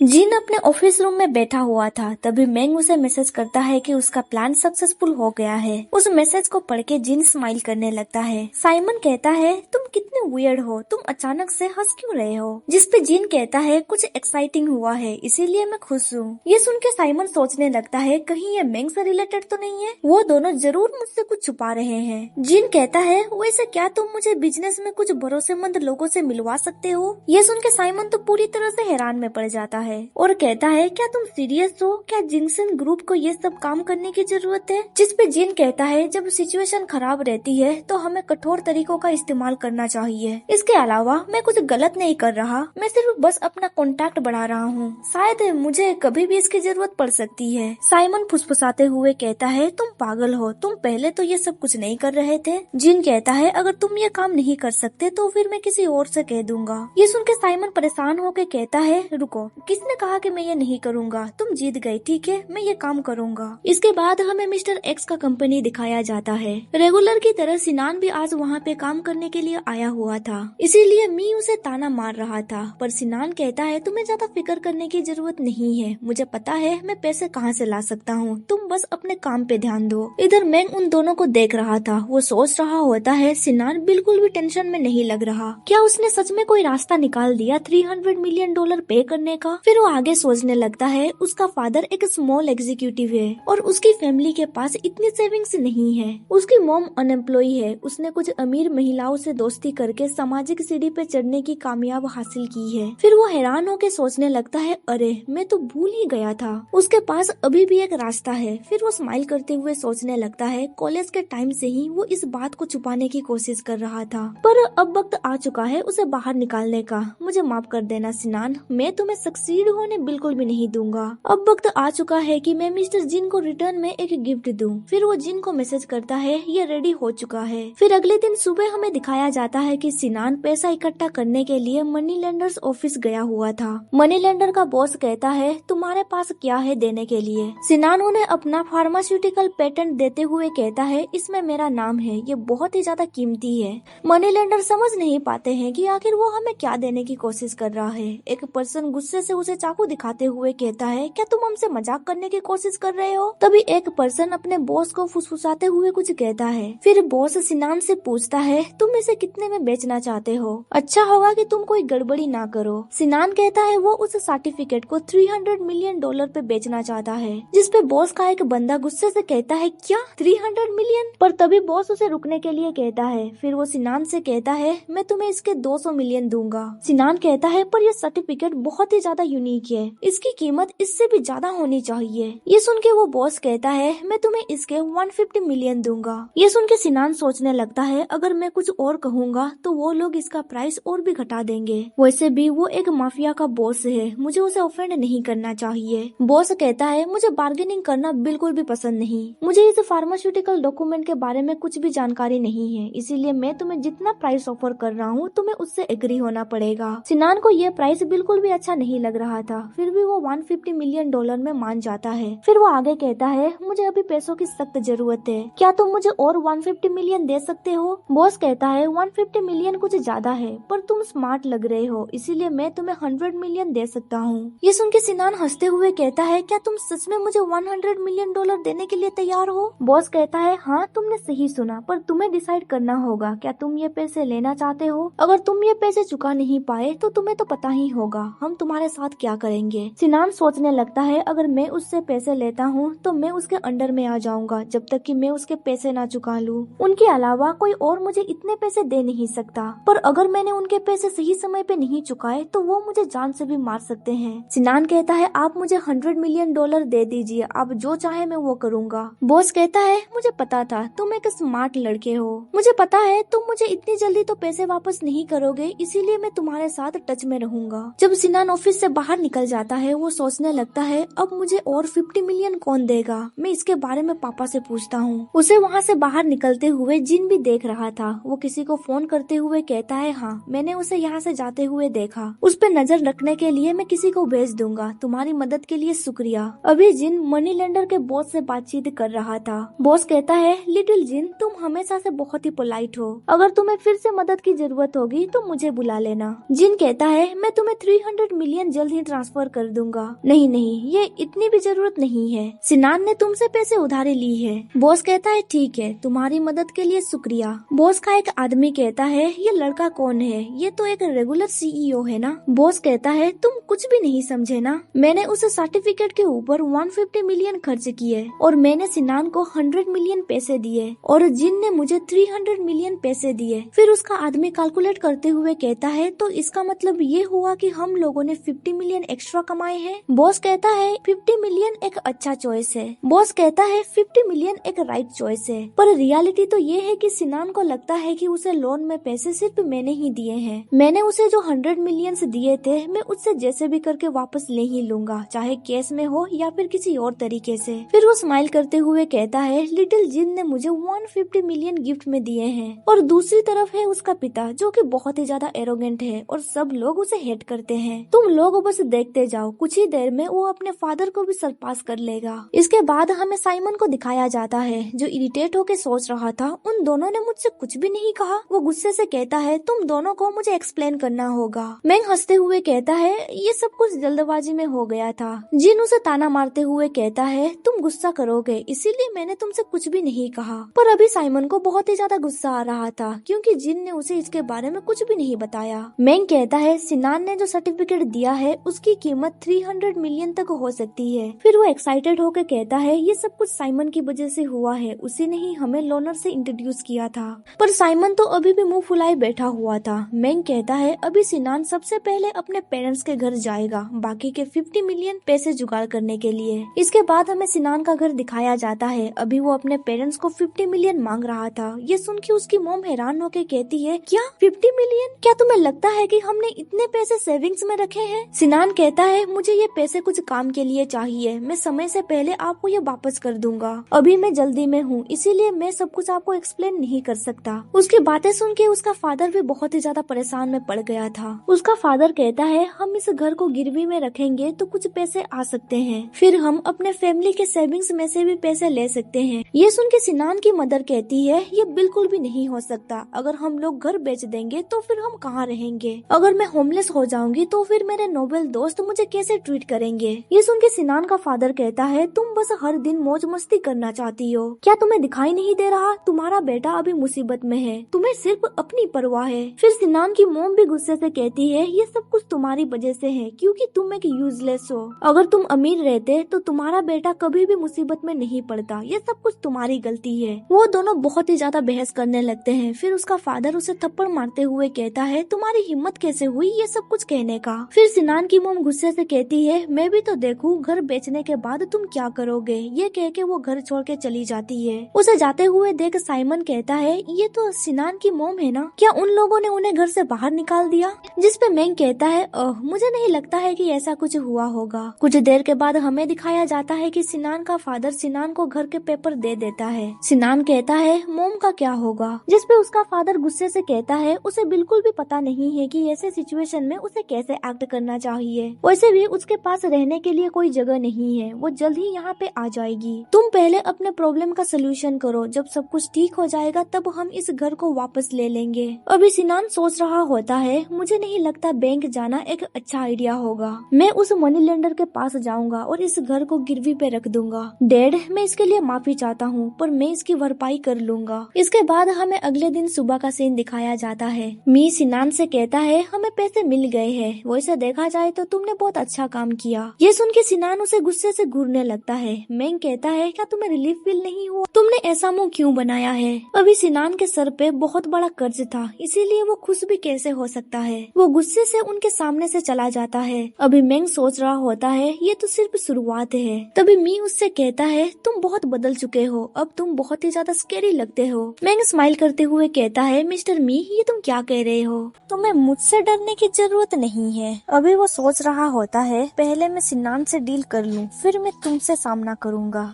जिन अपने office room में बैठा हुआ था, तभी मैंग उसे मैसेज करता है कि उसका प्लान सक्सेसफुल हो गया है। उस मैसेज को पढ़ के जिन स्माइल करने लगता है। साइमन कहता है, तुम कितने वियर्ड हो, तुम अचानक से हंस क्यों रहे हो? जिसपे जिन कहता है, कुछ एक्साइटिंग हुआ है, इसीलिए मैं खुश हूँ। ये सुन के साइमन सोचने लगता है, कहीं ये मैंग से रिलेटेड तो नहीं है? वो दोनों जरूर मुझसे कुछ छुपा रहे हैं। जिन कहता है, वैसे क्या तुम मुझे बिजनेस में कुछ भरोसेमंद लोगों से मिलवा सकते हो? ये सुन के साइमन तो पूरी तरह से हैरान में पड़ जाता है और कहता है, क्या तुम सीरियस हो? क्या जिनसन ग्रुप को ये सब काम करने की जरूरत है? जिस पे जिन कहता है, जब सिचुएशन खराब रहती है तो हमें कठोर तरीकों का इस्तेमाल करना चाहिए। इसके अलावा मैं कुछ गलत नहीं कर रहा, मैं सिर्फ बस अपना कॉन्टैक्ट बढ़ा रहा हूँ। शायद मुझे कभी भी इसकी जरूरत पड़ सकती है। साइमन फुसफुसाते हुए कहता है, तुम पागल हो, तुम पहले तो ये सब कुछ नहीं कर रहे थे। जिन कहता है, अगर तुम ये काम नहीं कर सकते तो फिर मैं किसी और से कह दूंगा। ये सुन के साइमन परेशान होकर कहता है, रुको, किसने कहा कि मैं ये नहीं करूंगा? तुम जीत गए, ठीक है, मैं ये काम करूंगा। इसके बाद हमें मिस्टर एक्स का कंपनी दिखाया जाता है। रेगुलर की तरह सिनान भी आज वहाँ पे काम करने के लिए आया हुआ था, इसीलिए मी उसे ताना मार रहा था। पर सिनान कहता है, तुम्हें ज्यादा फिक्र करने की जरूरत नहीं है, मुझे पता है मैं पैसे कहाँ से ला सकता हूँ, तुम बस अपने काम पे ध्यान दो। इधर मैंग उन दोनों को देख रहा था। वो सोच रहा होता है, सिनान बिल्कुल भी टेंशन में नहीं लग रहा। क्या उसने सच में कोई रास्ता निकाल दिया $300 मिलियन पे करने का? फिर वो आगे सोचने लगता है, उसका फादर एक स्मॉल एग्जीक्यूटिव है और उसकी फैमिली के पास इतनी सेविंग्स नहीं है। उसकी मॉम अनएम्प्लॉय है। उसने कुछ अमीर महिलाओं से दोस्ती करके सामाजिक सीढ़ी पे चढ़ने की कामयाब हासिल की है। फिर वो हैरान होकर सोचने लगता है, अरे मैं तो भूल ही गया था, उसके पास अभी भी एक रास्ता है। फिर वो स्माइल करते हुए सोचने लगता है, कॉलेज के टाइम से ही वो इस बात को छुपाने की कोशिश कर रहा था, पर अब वक्त आ चुका है उसे बाहर निकालने का। मुझे माफ कर देना सिनान, मैं तुम्हें सक्सीड होने बिल्कुल भी नहीं दूंगा। अब वक्त आ चुका है कि मैं मिस्टर जिन को रिटर्न में एक गिफ्ट दूं। फिर वो जिन को मैसेज करता है, ये रेडी हो चुका है। फिर अगले दिन सुबह हमें दिखाया जाता है कि सिनान पैसा इकट्ठा करने के लिए मनी लेंडर्स ऑफिस गया हुआ था। मनी लेंडर का बॉस कहता है, तुम्हारे पास क्या है देने के लिए? सिनान उन्हें अपना फार्मास्यूटिकल पेटेंट देते हुए कहता है, इसमें मेरा नाम है, ये बहुत ही ज्यादा कीमती है। मनी लेंडर समझ नहीं पाते हैं कि आखिर वो हमें क्या देने की कोशिश कर रहा है। एक पर्सन गुस्से से उसे चाकू दिखाते हुए कहता है, क्या तुम हमसे मजाक करने की कोशिश कर रहे हो? तभी एक पर्सन अपने बॉस को फुसफुसाते हुए कुछ कहता है। फिर बॉस सिनान से पूछता है, तुम इसे कितने में बेचना चाहते हो? अच्छा होगा कि तुम कोई गड़बड़ी ना करो। सिनान कहता है, वो उस सर्टिफिकेट को $300 मिलियन पे बेचना चाहता है। जिसपे बॉस का एक बंदा गुस्से से कहता है, क्या 300 मिलियन? पर तभी बॉस उसे रुकने के लिए कहता है। फिर वो सिनान से कहता है, मैं तुम्हें इसके 200 मिलियन दूंगा। सिनान कहता है, पर यह सर्टिफिकेट बहुत ही ज्यादा यूनिक है, इसकी कीमत इससे भी ज्यादा होनी चाहिए। ये सुन के वो बॉस कहता है, मैं तुम्हें इसके 150 मिलियन दूंगा। ये सुन के सिनान सोचने लगता है, अगर मैं कुछ और कहूँगा तो वो लोग इसका प्राइस और भी घटा देंगे। वैसे भी वो एक माफिया का बॉस है, मुझे उसे ऑफेंड नहीं करना चाहिए। बॉस कहता है, मुझे बार्गेनिंग करना बिल्कुल भी पसंद नहीं। मुझे इस फार्मास्यूटिकल डॉक्यूमेंट के बारे में कुछ भी जानकारी नहीं है, इसीलिए मैं तुम्हें जितना प्राइस ऑफर कर रहा हूँ तुम्हें उससे एग्री होना पड़ेगा। सिनान को ये प्राइस बिल्कुल भी अच्छा नहीं लग रहा था, फिर भी वो $150 मिलियन में मान जाता है। फिर वो आगे कहता है, मुझे अभी पैसों की सख्त जरूरत है, क्या तुम मुझे और 150 मिलियन दे सकते हो? बॉस कहता है, 150 मिलियन कुछ ज्यादा है, पर तुम स्मार्ट लग रहे हो, इसीलिए मैं तुम्हें 100 मिलियन दे सकता हूँ। ये सुन के सिनान हंसते हुए कहता है, क्या तुम सच में मुझे $100 मिलियन देने के लिए तैयार हो? बॉस कहता है, हाँ तुमने सही सुना, पर तुम्हें डिसाइड करना होगा, क्या तुम ये पैसे लेना चाहते हो? अगर तुम ये पैसे चुका नहीं पाए तो तुम्हें तो पता ही होगा हम तुम्हारे साथ क्या करेंगे। सिनान सोचने लगता है, अगर मैं उससे पैसे लेता हूँ तो मैं उसके अंडर में आ जाऊंगा जब तक कि मैं उसके पैसे ना चुका लूँ। उनके अलावा कोई और मुझे इतने पैसे दे नहीं सकता, पर अगर मैंने उनके पैसे सही समय पे नहीं चुकाए तो वो मुझे जान से भी मार सकते हैं। सिनान कहता है, आप मुझे $100 मिलियन दे दीजिए, आप जो चाहे मैं वो करूँगा। बॉस कहता है, मुझे पता था तुम एक स्मार्ट लड़के हो, मुझे पता है तुम मुझे इतनी जल्दी तो पैसे वापस नहीं करोगे, इसीलिए मैं तुम्हारे साथ टच में रहूंगा। जब सिनान ऑफिस से बाहर निकल जाता है, वो सोचने लगता है, अब मुझे और 50 मिलियन कौन देगा? मैं इसके बारे में पापा से पूछता हूँ। उसे वहाँ से बाहर निकलते हुए जिन भी देख रहा था। वो किसी को फोन करते हुए कहता है, हाँ मैंने उसे यहाँ से जाते हुए देखा, उस पर नजर रखने के लिए मैं किसी को भेज दूंगा, तुम्हारी मदद के लिए शुक्रिया। अभी जिन मनी लेंडर के बॉस से बातचीत कर रहा था। बॉस कहता है, लिटिल जिन तुम हमेशा से बहुत ही पोलाइट हो, अगर तुम्हें फिर से मदद की जरूरत होगी तो मुझे बुला लेना। जिन कहता है, मैं तुम्हें $300 मिलियन जल्द जल्द ही ट्रांसफर कर दूंगा। नहीं नहीं, ये इतनी भी जरूरत नहीं है, सिनान ने तुमसे पैसे उधारी ली है। बॉस कहता है ठीक है, तुम्हारी मदद के लिए शुक्रिया। बॉस का एक आदमी कहता है ये लड़का कौन है, ये तो एक रेगुलर सीईओ है ना। बॉस कहता है तुम कुछ भी नहीं समझे ना, मैंने उस सर्टिफिकेट के ऊपर 150 मिलियन खर्च किए और मैंने सिनान को 100 मिलियन पैसे दिए और जिन ने मुझे 300 मिलियन पैसे दिए। फिर उसका आदमी कैलकुलेट करते हुए कहता है तो इसका मतलब ये हुआ कि हम लोगों ने 50 मिलियन एक्स्ट्रा कमाए हैं। बॉस कहता है 50 मिलियन एक अच्छा चॉइस है। बॉस कहता है 50 मिलियन एक राइट चॉइस है, पर रियलिटी तो ये है कि सिनान को लगता है कि उसे लोन में पैसे सिर्फ मैंने ही दिए हैं। मैंने उसे जो 100 मिलियंस दिए थे मैं उससे जैसे भी करके वापस ले ही लूंगा, चाहे कैश में हो या फिर किसी और तरीके से। फिर वो स्माइल करते हुए कहता है लिटिल जिन ने मुझे 150 मिलियन गिफ्ट में दिए हैं। और दूसरी तरफ है उसका पिता जो कि बहुत ही ज्यादा एरोगेंट है और सब लोग उसे हेट करते हैं। तुम लोग बस देखते जाओ, कुछ ही देर में वो अपने फादर को भी सरपास कर लेगा। इसके बाद हमें साइमन को दिखाया जाता है जो इरिटेट होकर सोच रहा था उन दोनों ने मुझसे कुछ भी नहीं कहा। वो गुस्से से कहता है तुम दोनों को मुझे एक्सप्लेन करना होगा। मैंग हंसते हुए कहता है ये सब कुछ जल्दबाजी में हो गया था। जिन उसे ताना मारते हुए कहता है तुम गुस्सा करोगे इसीलिए मैंने तुमसे कुछ भी नहीं कहा। पर अभी साइमन को बहुत ही ज्यादा गुस्सा आ रहा था क्योंकि जिन ने उसे इसके बारे में कुछ भी नहीं बताया। मैंग कहता है सिनान ने जो सर्टिफिकेट दिया है उसकी कीमत 300 मिलियन तक हो सकती है। फिर वो एक्साइटेड होकर कहता है ये सब कुछ साइमन की वजह से हुआ है, उसी ने ही हमें लोनर से इंट्रोड्यूस किया था। पर साइमन तो अभी भी मुंह फुलाए बैठा हुआ था। मैंग कहता है अभी सिनान सबसे पहले अपने पेरेंट्स के घर जाएगा बाकी के 50 मिलियन पैसे जुगाड़ करने के लिए। इसके बाद हमें सिनान का घर दिखाया जाता है। अभी वो अपने पेरेंट्स को 50 मिलियन मांग रहा था। ये सुन के उसकी मॉम हैरान होकर कहती है क्या 50 मिलियन? क्या तुम्हें लगता है कि हमने इतने पैसे सेविंग्स में रखे हैं? सिनान कहता है मुझे ये पैसे कुछ काम के लिए चाहिए, मैं समय से पहले आपको ये वापस कर दूंगा। अभी मैं जल्दी में हूँ इसीलिए मैं सब कुछ आपको एक्सप्लेन नहीं कर सकता। उसकी बातें सुन के उसका फादर भी बहुत ही ज्यादा परेशान में पड़ गया था। उसका फादर कहता है हम इस घर को गिरवी में रखेंगे तो कुछ पैसे आ सकते हैं, फिर हम अपने फैमिली के सेविंग्स में से भी पैसे ले सकते हैं। ये सुन के सिनान की मदर कहती है ये बिल्कुल भी नहीं हो सकता, अगर हम लोग घर बेच देंगे तो फिर हम कहाँ रहेंगे? अगर मैं होमलेस हो जाऊंगी तो फिर मेरे नोबेल दोस्त मुझे कैसे ट्रीट करेंगे? ये सुन के सिनान का फादर कहता है तुम बस हर दिन मौज मस्ती करना चाहती हो, क्या तुम्हें दिखाई नहीं दे रहा तुम्हारा बेटा अभी मुसीबत में है, तुम्हें सिर्फ अपनी परवाह है। फिर सिनान की मोम भी गुस्से से कहती है ये सब कुछ तुम्हारी वजह से है क्योंकि तुम एक यूजलेस हो, अगर तुम अमीर रहते तो तुम्हारा बेटा कभी भी मुसीबत में नहीं पड़ता, ये सब कुछ तुम्हारी गलती है। वो दोनों बहुत ही ज्यादा बहस करने लगते हैं। फिर उसका फादर उसे थप्पड़ मारते हुए कहता है तुम्हारी हिम्मत कैसे हुई ये सब कुछ कहने का? फिर सिनान की मोम गुस्से से कहती है मैं भी तो देखूं घर बेचने के बाद तुम क्या करोगे। ये कह के वो घर छोड़ के चली जाती है। उसे जाते हुए देख साइमन कहता है ये तो सिनान की मोम है ना, क्या उन लोगों ने उन्हें घर से बाहर निकाल दिया? जिस पे मैंग कहता है मुझे नहीं लगता है कि ऐसा कुछ हुआ होगा। कुछ देर के बाद हमें दिखाया जाता है कि सिनान का फादर सिनान को घर के पेपर दे देता है। सिनान कहता है मोम का क्या होगा? जिस पे उसका फादर गुस्से से कहता है उसे बिल्कुल भी पता नहीं है कि ऐसे सिचुएशन में उसे कैसे एक्ट करना चाहिए। वैसे भी उसके पास रहने के लिए कोई जगह नहीं है, वो जल्द ही यहाँ पे आ जाएगी। तुम पहले अपने प्रॉब्लम का सोल्यूशन करो, जब सब कुछ ठीक हो जाएगा तब हम इस घर को वापस ले लेंगे। अभी सिनान सोच रहा होता है मुझे नहीं लगता बैंक जाना एक अच्छा आइडिया होगा, मैं उस मनी लेंडर के पास जाऊंगा और इस घर को गिरवी पे रख दूंगा। डैड मैं इसके लिए माफी चाहता हूँ पर मैं इसकी भरपाई कर लूंगा। इसके बाद हमें अगले दिन सुबह का सीन दिखाया जाता है। मी सिनान से कहता है हमें पैसे मिल गए हैं, वैसे देखा जाए तो तुमने बहुत अच्छा काम किया। ये सुन के सिनान उसे गुस्से से घूरने लगता है। मैंग कहता है क्या तुम्हें रिलीफ फील नहीं हुआ? तुमने ऐसा मुंह क्यों बनाया है? अभी सिनान के सर पे बहुत बड़ा कर्ज था इसीलिए वो खुश भी कैसे हो सकता है। वो गुस्से से उनके सामने से चला जाता है। अभी मैंग सोच रहा होता है ये तो सिर्फ शुरुआत है। तभी मी उससे कहता है तुम बहुत बदल चुके हो, अब तुम बहुत ही ज्यादा स्कैरी लगते हो। मैंग स्माइल करते हुए कहता है मिस्टर मी ये तुम क्या कह रहे हो? तुम्हें मुझसे डरने की जरूरत नहीं है। अभी वो सोच रहा होता है पहले मैं सिनान से डील कर लूं, फिर मैं तुमसे सामना करूंगा।